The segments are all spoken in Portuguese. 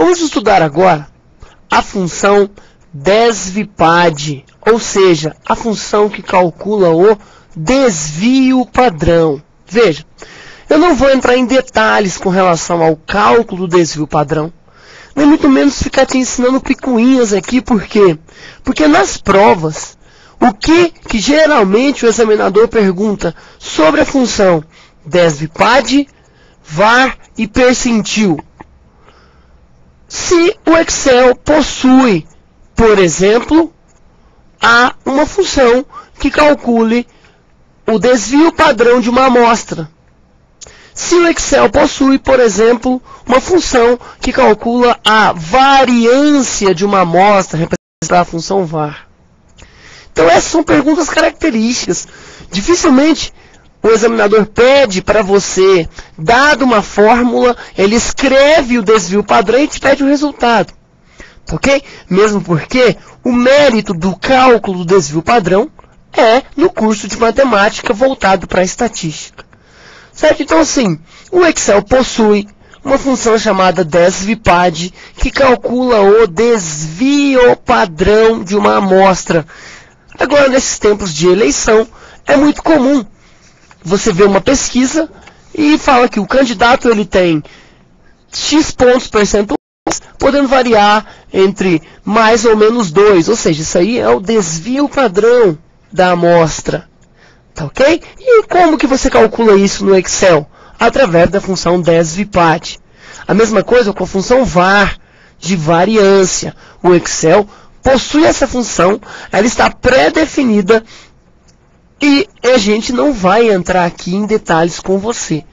Vamos estudar agora a função desvpad, ou seja, a função que calcula o desvio padrão. Veja, eu não vou entrar em detalhes com relação ao cálculo do desvio padrão, nem muito menos ficar te ensinando picuinhas aqui, por quê? Porque nas provas, o que geralmente o examinador pergunta sobre a função desvpad, var e percentil? Se o Excel possui, por exemplo, uma função que calcule o desvio padrão de uma amostra. Se o Excel possui, por exemplo, uma função que calcula a variância de uma amostra, representada a função var. Então essas são perguntas características. Dificilmente o examinador pede para você, dado uma fórmula, ele escreve o desvio padrão e te pede o resultado. Ok? Mesmo porque o mérito do cálculo do desvio padrão é no curso de matemática voltado para a estatística. Certo? Então, assim, o Excel possui uma função chamada desvpad, que calcula o desvio padrão de uma amostra. Agora, nesses tempos de eleição, é muito comum você ver uma pesquisa e fala que o candidato ele tem X pontos percentuais, podendo variar entre mais ou menos 2, ou seja, isso aí é o desvio padrão da amostra. Tá ok? E como que você calcula isso no Excel? Através da função desvpad. A mesma coisa com a função var, de variância. O Excel possui essa função, ela está pré-definida e a gente não vai entrar aqui em detalhes com você.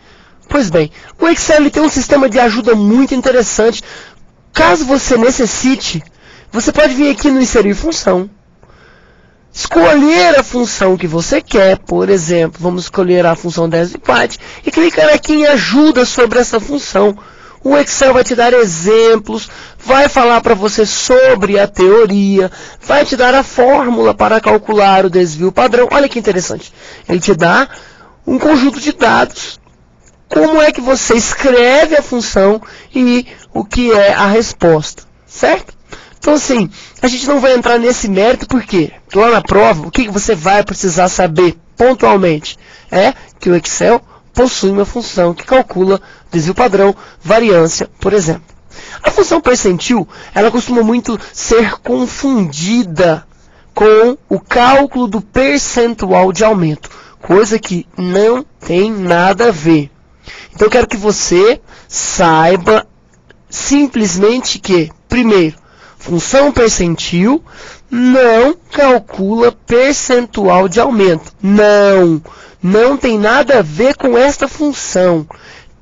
Pois bem, o Excel ele tem um sistema de ajuda muito interessante. Caso você necessite, você pode vir aqui no inserir função, escolher a função que você quer, por exemplo, vamos escolher a função desvpad e clicar aqui em ajuda sobre essa função. O Excel vai te dar exemplos, vai falar para você sobre a teoria, vai te dar a fórmula para calcular o desvio padrão. Olha que interessante. Ele te dá um conjunto de dados, como é que você escreve a função e o que é a resposta, certo? Então, assim, a gente não vai entrar nesse mérito, porque lá na prova, o que você vai precisar saber pontualmente é que o Excel possui uma função que calcula desvio padrão, variância, por exemplo. A função percentil, ela costuma muito ser confundida com o cálculo do percentual de aumento, coisa que não tem nada a ver. Então, eu quero que você saiba simplesmente que, primeiro, função percentil não calcula percentual de aumento. Não tem nada a ver com esta função.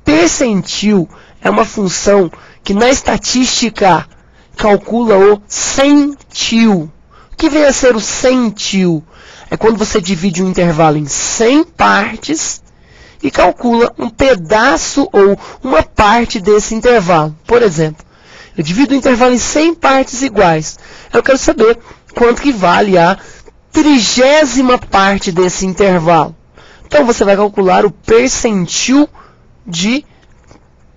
Percentil é uma função que na estatística calcula o centil. O que vem a ser o centil? É quando você divide um intervalo em 100 partes e calcula um pedaço ou uma parte desse intervalo. Por exemplo, eu divido o intervalo em 100 partes iguais. Eu quero saber quanto que vale a 30ª parte desse intervalo. Então, você vai calcular o percentil de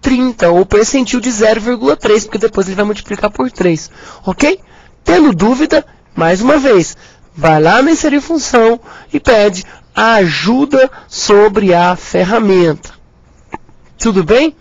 30, ou percentil de 0,3, porque depois ele vai multiplicar por 3. Ok? Tendo dúvida, mais uma vez, vai lá no inserir função e pede a ajuda sobre a ferramenta. Tudo bem?